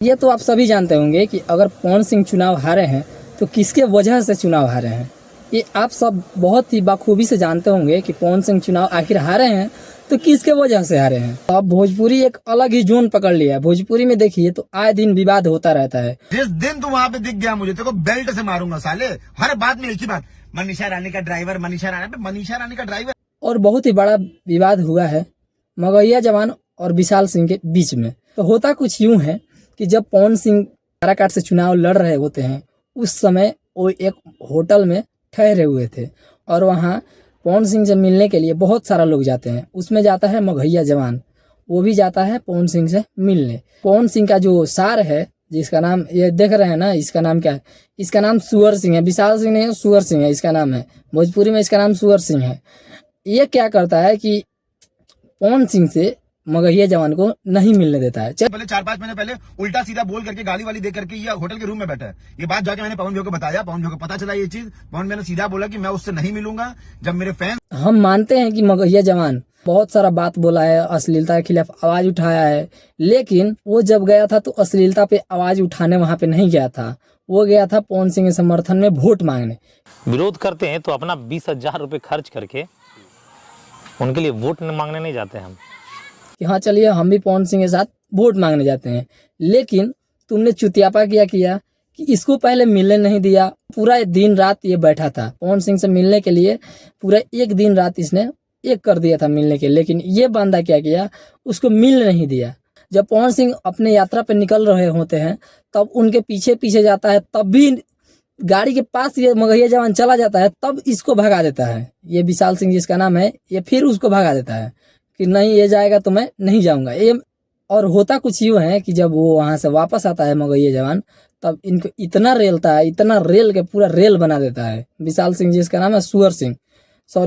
ये तो आप सभी जानते होंगे कि अगर पवन सिंह चुनाव हारे हैं तो किसके वजह से चुनाव हारे हैं। ये आप सब बहुत ही बखूबी से जानते होंगे कि पवन सिंह चुनाव आखिर हारे हैं तो किसके वजह से हारे हैं। अब भोजपुरी एक अलग ही जोन पकड़ लिया है। भोजपुरी में देखिए तो आए दिन विवाद होता रहता है। जिस दिन तू वहां पे दिख गया मुझे तेरे को बेल्ट से मारूंगा साले। हर बात में एक ही बात, मनीषा रानी का ड्राइवर, मनीषा रानी का ड्राइवर। और बहुत ही बड़ा विवाद हुआ है मगहिया जवान और विशाल सिंह के बीच में। तो होता कुछ यूं है कि जब पवन सिंह काराकाट से चुनाव लड़ रहे होते हैं उस समय वो एक होटल में ठहरे हुए थे और वहाँ पवन सिंह से मिलने के लिए बहुत सारा लोग जाते हैं। उसमें जाता है मगहिया जवान, वो भी जाता है पवन सिंह से मिलने। पवन सिंह का जो सार है जिसका नाम ये देख रहे हैं ना, इसका नाम क्या है? इसका नाम सुअर सिंह है। विशाल सिंह नहीं है, सुअर सिंह है इसका नाम है। भोजपुरी में इसका नाम सुअर सिंह है। ये क्या करता है कि पवन सिंह से मगहिया जवान को नहीं मिलने देता है। पहले 4-5 महीने पहले उल्टा सीधा बोल करके गाली वाली दे करके ये होटल के रूम में बैठा है। ये बात जाके मैंने पवन भैया को बताया, पवन भैया को पता चला ये चीज। पवन भैया ने सीधा बोला कि मैं उससे नहीं मिलूंगा। जब मेरे फैन, हम मानते हैं कि मगहिया जवान बहुत सारा बात बोला है, अश्लीलता के खिलाफ आवाज उठाया है, लेकिन वो जब गया था तो अश्लीलता पे आवाज उठाने वहां पे नहीं गया था। वो गया था पवन सिंह के समर्थन में वोट मांगने। विरोध करते हैं तो अपना 20,000 रुपये खर्च करके उनके लिए वोट मांगने नहीं जाते हम कि हाँ चलिए हम भी पवन सिंह के साथ वोट मांगने जाते हैं। लेकिन तुमने चुतियापा किया कि इसको पहले मिलने नहीं दिया। पूरा दिन रात ये बैठा था पवन सिंह से मिलने के लिए, पूरा एक दिन रात इसने एक कर दिया था मिलने के। लेकिन ये बंदा क्या किया, उसको मिल नहीं दिया। जब पवन सिंह अपने यात्रा पे निकल रहे होते हैं तब उनके पीछे पीछे जाता है, तब भी गाड़ी के पास ये मगहिया जवान चला जाता है, तब इसको भगा देता है। ये विशाल सिंह जिसका नाम है, ये फिर उसको भगा देता है कि नहीं ये जाएगा तो मैं नहीं जाऊंगा ये। और होता कुछ यूँ है कि जब वो वहां से वापस आता है मगहिया जवान, तब इनको इतना रेलता है, इतना रेल के पूरा रेल बना देता है। विशाल सिंह जिसका नाम है सुअर सिंह,